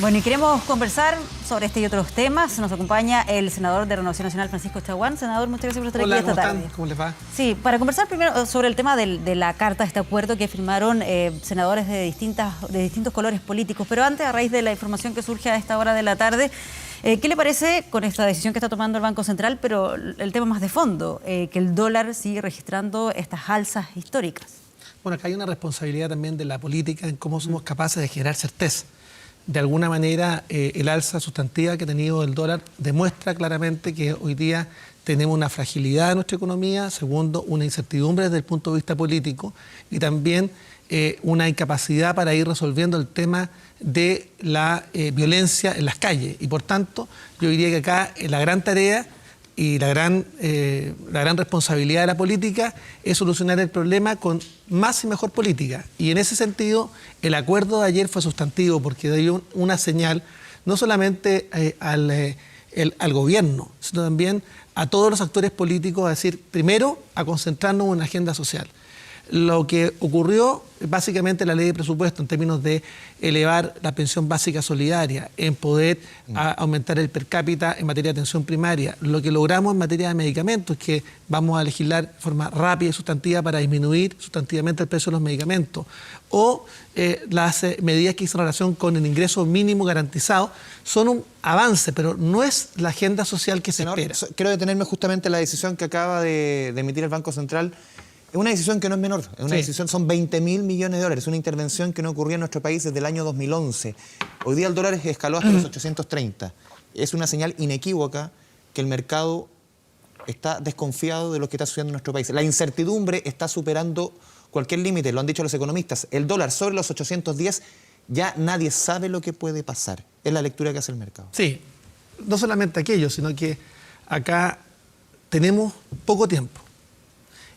Bueno, y queremos conversar sobre este y otros temas. Nos acompaña el senador de Renovación Nacional, Francisco Chaguán. Senador, muchas gracias por estar aquí esta tarde. Hola, ¿cómo les va? Sí, para conversar primero sobre el tema de la carta, este acuerdo que firmaron senadores de distintos colores políticos. Pero antes, a raíz de la información que surge a esta hora de la tarde, ¿qué le parece con esta decisión que está tomando el Banco Central, pero el tema más de fondo, que el dólar sigue registrando estas alzas históricas? Bueno, acá hay una responsabilidad también de la política en cómo somos capaces de generar certeza. De alguna manera, el alza sustantiva que ha tenido el dólar demuestra claramente que hoy día tenemos una fragilidad en nuestra economía, segundo, una incertidumbre desde el punto de vista político y también una incapacidad para ir resolviendo el tema de la violencia en las calles. Y por tanto, yo diría que acá la gran tarea y la gran responsabilidad de la política es solucionar el problema con más y mejor política. Y en ese sentido, el acuerdo de ayer fue sustantivo porque dio una señal no solamente al gobierno, sino también a todos los actores políticos, a decir, primero, a concentrarnos en una agenda social. Lo que ocurrió, básicamente la ley de presupuesto en términos de elevar la pensión básica solidaria, en poder aumentar el per cápita en materia de atención primaria, lo que logramos en materia de medicamentos, que vamos a legislar de forma rápida y sustantiva para disminuir sustantivamente el precio de los medicamentos, o las medidas que hizo relación con el ingreso mínimo garantizado, son un avance, pero no es la agenda social que se espera. Quiero detenerme justamente en la decisión que acaba de emitir el Banco Central. Es una decisión que no es menor, es una decisión, son 20.000 millones de dólares, una intervención que no ocurría en nuestro país desde el año 2011. Hoy día el dólar escaló hasta los 830. Es una señal inequívoca que el mercado está desconfiado de lo que está sucediendo en nuestro país. La incertidumbre está superando cualquier límite, lo han dicho los economistas. El dólar sobre los 810, ya nadie sabe lo que puede pasar. Es la lectura que hace el mercado. Sí, no solamente aquello, sino que acá tenemos poco tiempo.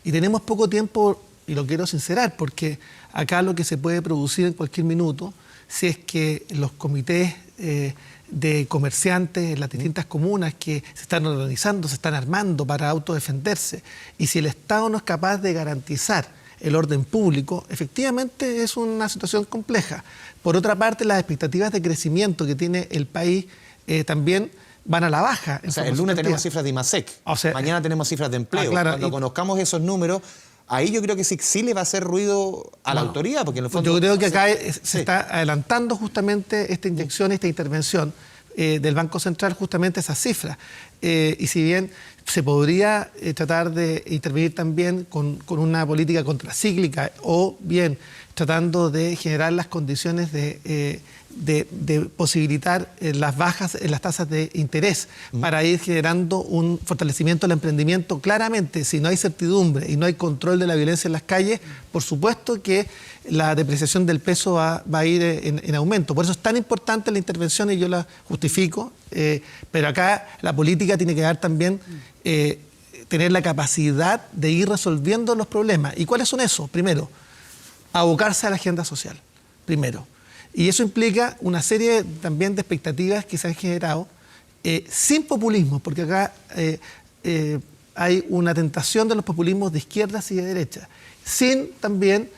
Y tenemos poco tiempo, y lo quiero sincerar, porque acá lo que se puede producir en cualquier minuto, si es que los comités de comerciantes en las distintas comunas que se están organizando, se están armando para autodefenderse, y si el Estado no es capaz de garantizar el orden público, efectivamente es una situación compleja. Por otra parte, las expectativas de crecimiento que tiene el país también van a la baja. O sea, el lunes tenemos cifras de IMASEC, mañana tenemos cifras de empleo. Claro, cuando conozcamos esos números, ahí yo creo que sí le va a hacer ruido a la autoridad, porque en el fondo... Yo creo que acá se está adelantando justamente esta inyección, esta intervención del Banco Central, justamente esas cifras. Y si bien se podría tratar de intervenir también con una política contracíclica o bien tratando de generar las condiciones de posibilitar las bajas en las tasas de interés para ir generando un fortalecimiento del emprendimiento. Claramente, si no hay certidumbre y no hay control de la violencia en las calles, por supuesto que la depreciación del peso va a ir en aumento. Por eso es tan importante la intervención y yo la justifico, pero acá la política tiene que dar también tener la capacidad de ir resolviendo los problemas. ¿Y cuáles son esos? Primero, abocarse a la agenda social, primero. Y eso implica una serie también de expectativas que se han generado sin populismo, porque acá hay una tentación de los populismos de izquierdas y de derechas, sin también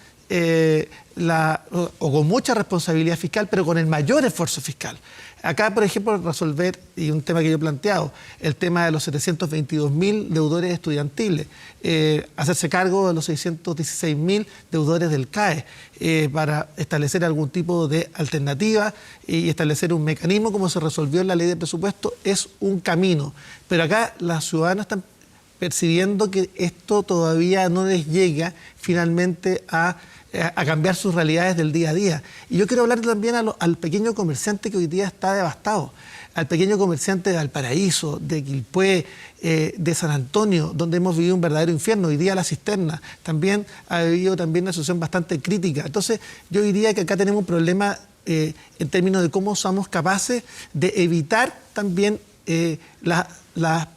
o con mucha responsabilidad fiscal, pero con el mayor esfuerzo fiscal. Acá, por ejemplo, resolver, y un tema que yo he planteado, el tema de los 722.000 deudores estudiantiles, hacerse cargo de los 616.000 deudores del CAE, para establecer algún tipo de alternativa y establecer un mecanismo como se resolvió en la ley de presupuesto, es un camino. Pero acá los ciudadanos están percibiendo que esto todavía no les llega finalmente a cambiar sus realidades del día a día. Y yo quiero hablar también al pequeño comerciante que hoy día está devastado, al pequeño comerciante de Valparaíso, de Quilpué, de San Antonio, donde hemos vivido un verdadero infierno. Hoy día La Cisterna también ha vivido también una situación bastante crítica. Entonces, yo diría que acá tenemos un problema en términos de cómo somos capaces de evitar también las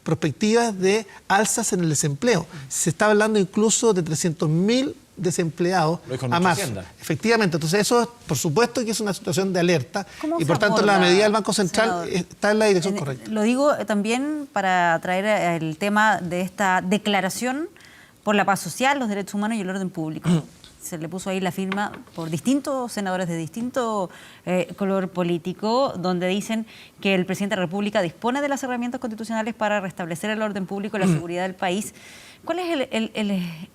perspectivas de alzas en el desempleo. Se está hablando incluso de 300.000 desempleados a marzo. Efectivamente, entonces eso por supuesto que es una situación de alerta y por tanto la medida del Banco Central está en la dirección correcta. Lo digo también para traer el tema de esta declaración por la paz social, los derechos humanos y el orden público. se le puso ahí la firma por distintos senadores de distinto color político, donde dicen que el presidente de la República dispone de las herramientas constitucionales para restablecer el orden público y la seguridad del país. ¿Cuál es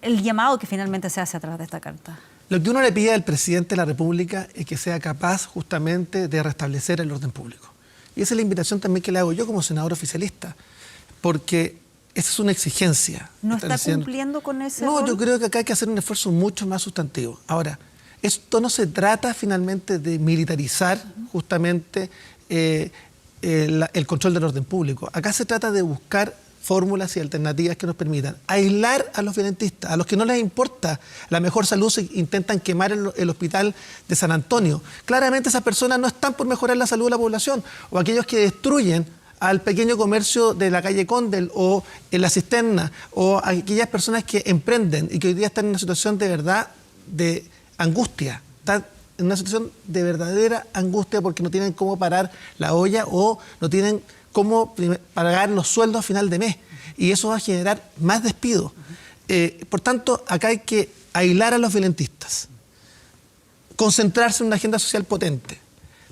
el llamado que finalmente se hace a través de esta carta? Lo que uno le pide al presidente de la República es que sea capaz justamente de restablecer el orden público. Y esa es la invitación también que le hago yo como senador oficialista, porque esa es una exigencia. ¿No está cumpliendo con ese No, rol? yo creo que acá hay que hacer un esfuerzo mucho más sustantivo. Ahora, esto no se trata finalmente de militarizar justamente el control del orden público. Acá se trata de buscar fórmulas y alternativas que nos permitan aislar a los violentistas, a los que no les importa la mejor salud, se intentan quemar el hospital de San Antonio. Claramente esas personas no están por mejorar la salud de la población, o aquellos que destruyen al pequeño comercio de la calle Condel o en la cisterna, o aquellas personas que emprenden y que hoy día están en una situación de verdad de angustia, están en una situación de verdadera angustia porque no tienen cómo parar la olla o no tienen cómo pagar los sueldos a final de mes. Y eso va a generar más despidos. Por tanto, acá hay que aislar a los violentistas, concentrarse en una agenda social potente.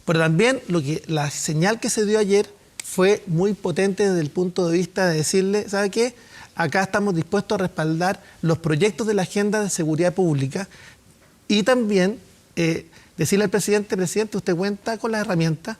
Pero también la señal que se dio ayer fue muy potente desde el punto de vista de decirle, ¿sabe qué? Acá estamos dispuestos a respaldar los proyectos de la agenda de seguridad pública y también decirle al presidente, usted cuenta con las herramientas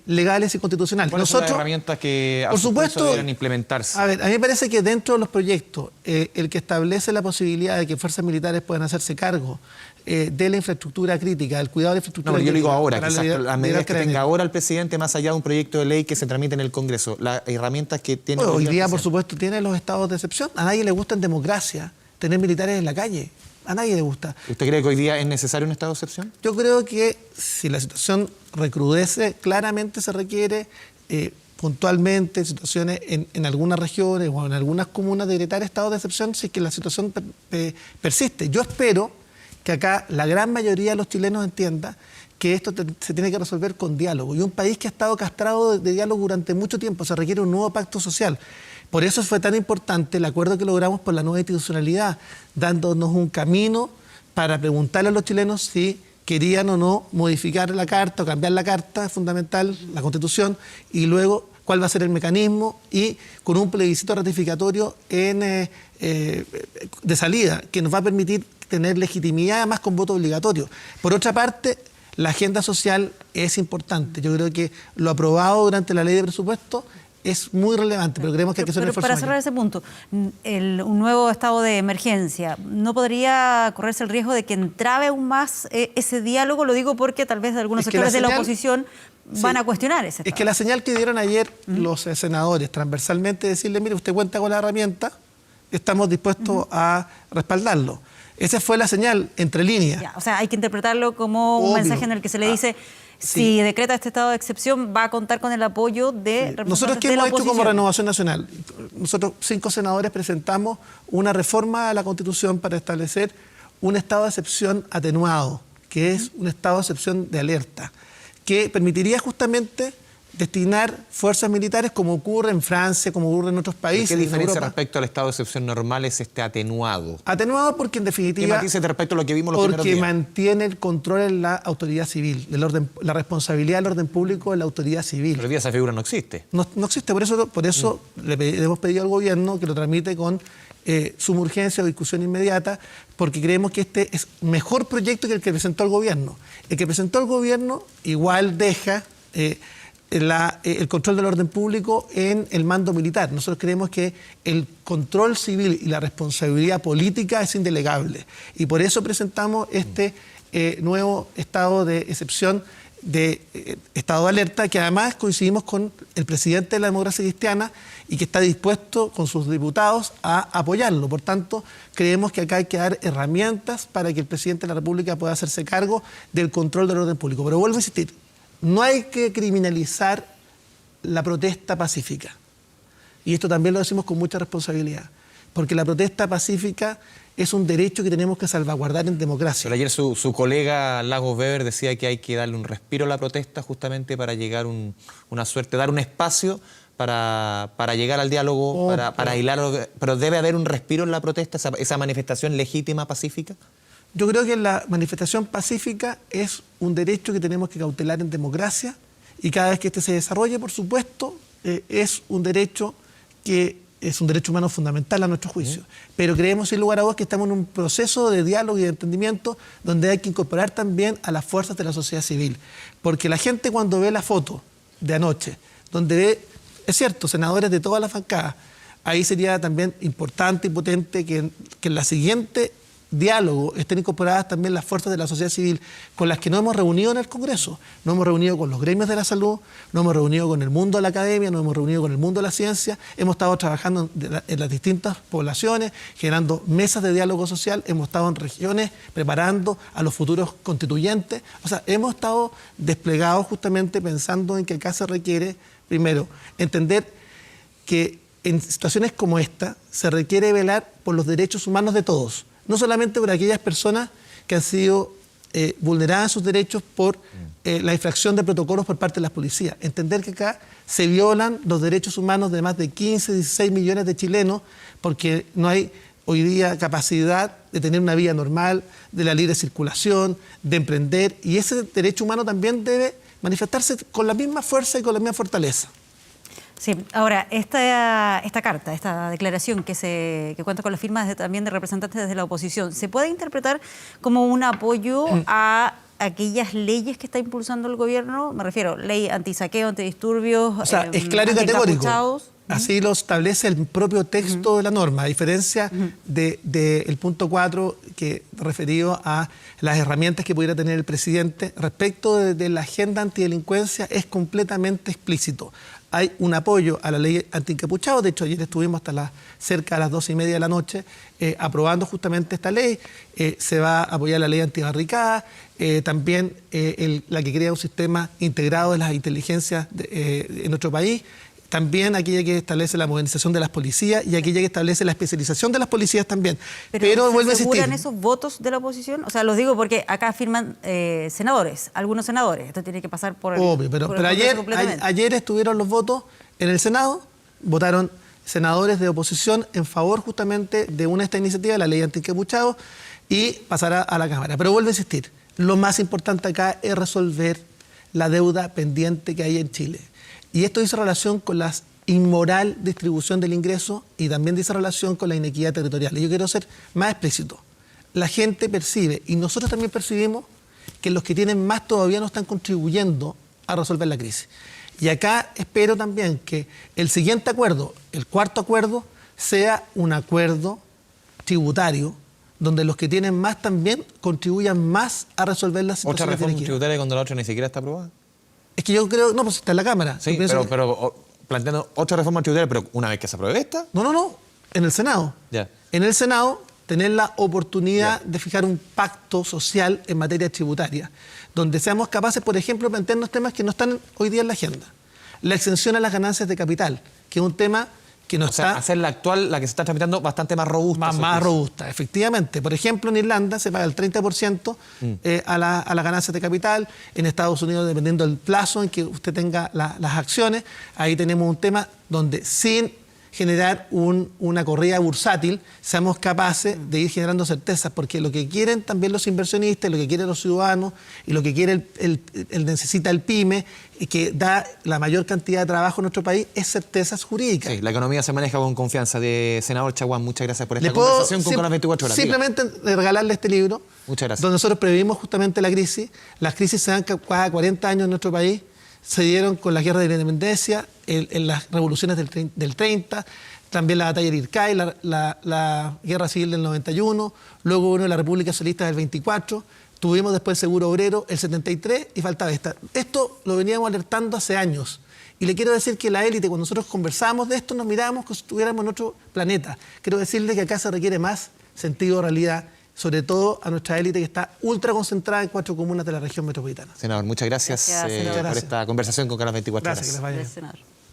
legales y constitucionales. ¿Cuáles son las herramientas que por supuesto deben implementarse? A ver, a mí me parece que dentro de los proyectos, el que establece la posibilidad de que fuerzas militares puedan hacerse cargo de la infraestructura crítica, del cuidado de la infraestructura crítica. No, yo digo ahora, quizás las medidas que tenga ahora el presidente, más allá de un proyecto de ley que se tramite en el Congreso, las herramientas que tiene... Hoy día, por supuesto, tiene los estados de excepción. A nadie le gusta en democracia tener militares en la calle. A nadie le gusta. ¿Usted cree que hoy día es necesario un estado de excepción? Yo creo que si la situación recrudece, claramente se requiere puntualmente situaciones en algunas regiones o en algunas comunas de decretar estado de excepción si es que la situación persiste. Yo espero que acá la gran mayoría de los chilenos entienda que esto se tiene que resolver con diálogo. Y un país que ha estado castrado de diálogo durante mucho tiempo, se requiere un nuevo pacto social. Por eso fue tan importante el acuerdo que logramos por la nueva institucionalidad, dándonos un camino para preguntarle a los chilenos si querían o no modificar la carta o cambiar la carta fundamental, la Constitución, y luego cuál va a ser el mecanismo y con un plebiscito ratificatorio de salida que nos va a permitir tener legitimidad, además con voto obligatorio. Por otra parte, la agenda social es importante. Yo creo que lo aprobado durante la ley de presupuesto es muy relevante, pero creemos que hay que hacer un esfuerzo para cerrar ese punto, un nuevo estado de emergencia, ¿no podría correrse el riesgo de que entrabe aún más ese diálogo? Lo digo porque tal vez algunos sectores de la oposición van a cuestionar ese estado. Es que la señal que dieron ayer los senadores transversalmente, decirle, mire, usted cuenta con la herramienta, estamos dispuestos a respaldarlo. Esa fue la señal entre líneas. Ya, o sea, hay que interpretarlo como un mensaje en el que se le dice... Si decreta este estado de excepción, va a contar con el apoyo de representantes Nosotros, ¿qué de la hemos hecho oposición? como Renovación Nacional? Nosotros, 5 senadores, presentamos una reforma a la Constitución para establecer un estado de excepción atenuado, que es un estado de excepción de alerta, que permitiría justamente destinar fuerzas militares como ocurre en Francia, como ocurre en otros países. ¿Qué diferencia respecto al estado de excepción normal es este atenuado? Atenuado porque en definitiva... ¿Qué matices respecto a lo que vimos los primeros días? Porque mantiene el control en la autoridad civil, la responsabilidad del orden público en la autoridad civil. Pero hoy día esa figura no existe. No existe, por eso le hemos pedido al gobierno que lo tramite con suma urgencia o discusión inmediata, porque creemos que este es mejor proyecto que el que presentó el gobierno. El que presentó el gobierno igual deja... el control del orden público en el mando militar. Nosotros creemos que el control civil y la responsabilidad política es indelegable. Y por eso presentamos este nuevo estado de excepción, de estado de alerta, que además coincidimos con el presidente de la democracia cristiana y que está dispuesto con sus diputados a apoyarlo. Por tanto, creemos que acá hay que dar herramientas para que el presidente de la República pueda hacerse cargo del control del orden público. Pero vuelvo a insistir, no hay que criminalizar la protesta pacífica. Y esto también lo decimos con mucha responsabilidad. Porque la protesta pacífica es un derecho que tenemos que salvaguardar en democracia. Pero ayer su colega Lagos Weber decía que hay que darle un respiro a la protesta justamente para llegar una suerte, dar un espacio para llegar al diálogo, para aislar. Pero debe haber un respiro en la protesta, esa manifestación legítima, pacífica. Yo creo que la manifestación pacífica es un derecho que tenemos que cautelar en democracia y cada vez que este se desarrolle, por supuesto, es un derecho humano fundamental a nuestro juicio. Pero creemos sin lugar a dudas que estamos en un proceso de diálogo y de entendimiento donde hay que incorporar también a las fuerzas de la sociedad civil. Porque la gente cuando ve la foto de anoche, donde ve, es cierto, senadores de todas las bancadas, ahí sería también importante y potente que en la siguiente diálogo estén incorporadas también las fuerzas de la sociedad civil con las que nos hemos reunido en el Congreso. Nos hemos reunido con los gremios de la salud, nos hemos reunido con el mundo de la academia, nos hemos reunido con el mundo de la ciencia, hemos estado trabajando en las distintas poblaciones, generando mesas de diálogo social, hemos estado en regiones preparando a los futuros constituyentes. O sea, hemos estado desplegados justamente pensando en que acá se requiere, primero, entender que en situaciones como esta se requiere velar por los derechos humanos de todos. No solamente por aquellas personas que han sido vulneradas en sus derechos por la infracción de protocolos por parte de las policías. Entender que acá se violan los derechos humanos de más de 15, 16 millones de chilenos porque no hay hoy día capacidad de tener una vida normal, de la libre circulación, de emprender, y ese derecho humano también debe manifestarse con la misma fuerza y con la misma fortaleza. Sí, ahora, esta carta, esta declaración que cuenta con las firmas también de representantes de la oposición, ¿se puede interpretar como un apoyo a aquellas leyes que está impulsando el gobierno? Me refiero, ley antisaqueo, antidisturbios, o sea, es claro y categórico. Así lo establece el propio texto de la norma, a diferencia del punto 4, que referido a las herramientas que pudiera tener el presidente. Respecto de la agenda antidelincuencia, es completamente explícito. Hay un apoyo a la ley antiencapuchados. De hecho, ayer estuvimos hasta cerca de las 12:30 de la noche aprobando justamente esta ley. Se va a apoyar la ley antibarricada, también la que crea un sistema integrado de las inteligencias en nuestro país. También aquella que establece la modernización de las policías y aquella que establece la especialización de las policías también. Pero vuelve a insistir. ¿Se aseguran esos votos de la oposición? O sea, los digo porque acá firman senadores, algunos senadores. Esto tiene que pasar por el... Obvio, pero ayer estuvieron los votos en el Senado, votaron senadores de oposición en favor justamente de esta iniciativa, la ley antiencapuchados, y pasará a la Cámara. Pero vuelvo a insistir, lo más importante acá es resolver la deuda pendiente que hay en Chile. Y esto dice relación con la inmoral distribución del ingreso y también dice relación con la inequidad territorial. Y yo quiero ser más explícito. La gente percibe, y nosotros también percibimos, que los que tienen más todavía no están contribuyendo a resolver la crisis. Y acá espero también que el siguiente acuerdo, el cuarto acuerdo, sea un acuerdo tributario donde los que tienen más también contribuyan más a resolver las situaciones de inequidad. ¿Otra reforma tributaria cuando la otra ni siquiera está aprobada? Es que yo creo, no, pues está en la Cámara. Sí, pero planteando otra reforma tributaria, pero una vez que se apruebe esta. No, en el Senado. Ya. En el Senado, tener la oportunidad de fijar un pacto social en materia tributaria, donde seamos capaces, por ejemplo, de plantearnos temas que no están hoy día en la agenda. La exención a las ganancias de capital, que es un tema que no está... hacer la actual, la que se está tramitando, bastante más robusta. Más robusta, efectivamente. Por ejemplo, en Irlanda se paga el 30% a las ganancias de capital. En Estados Unidos, dependiendo del plazo en que usted tenga las acciones, ahí tenemos un tema donde sin generar una corrida bursátil, seamos capaces de ir generando certezas, porque lo que quieren también los inversionistas, lo que quieren los ciudadanos y lo que quiere necesita el PYME, y que da la mayor cantidad de trabajo en nuestro país, es certezas jurídicas. Sí, la economía se maneja con confianza. Senador Chaguán, muchas gracias por esta conversación con Canal 24 Horas. Simplemente regalarle este libro, muchas gracias, donde nosotros previmos justamente la crisis. Las crisis se dan cada 40 años en nuestro país. Se dieron con la guerra de la independencia, en las revoluciones del 30, también la batalla de Ircay, la guerra civil del 91, luego la República Socialista del 24, tuvimos después el Seguro Obrero, el 73 y faltaba esta. Esto lo veníamos alertando hace años. Y le quiero decir que la élite, cuando nosotros conversábamos de esto, nos mirábamos como si estuviéramos en otro planeta. Quiero decirle que acá se requiere más sentido de realidad, sobre todo a nuestra élite que está ultra concentrada en 4 comunas de la región metropolitana. Senador, muchas gracias, por esta conversación con Canal 24 Horas. Gracias, que les vaya bien.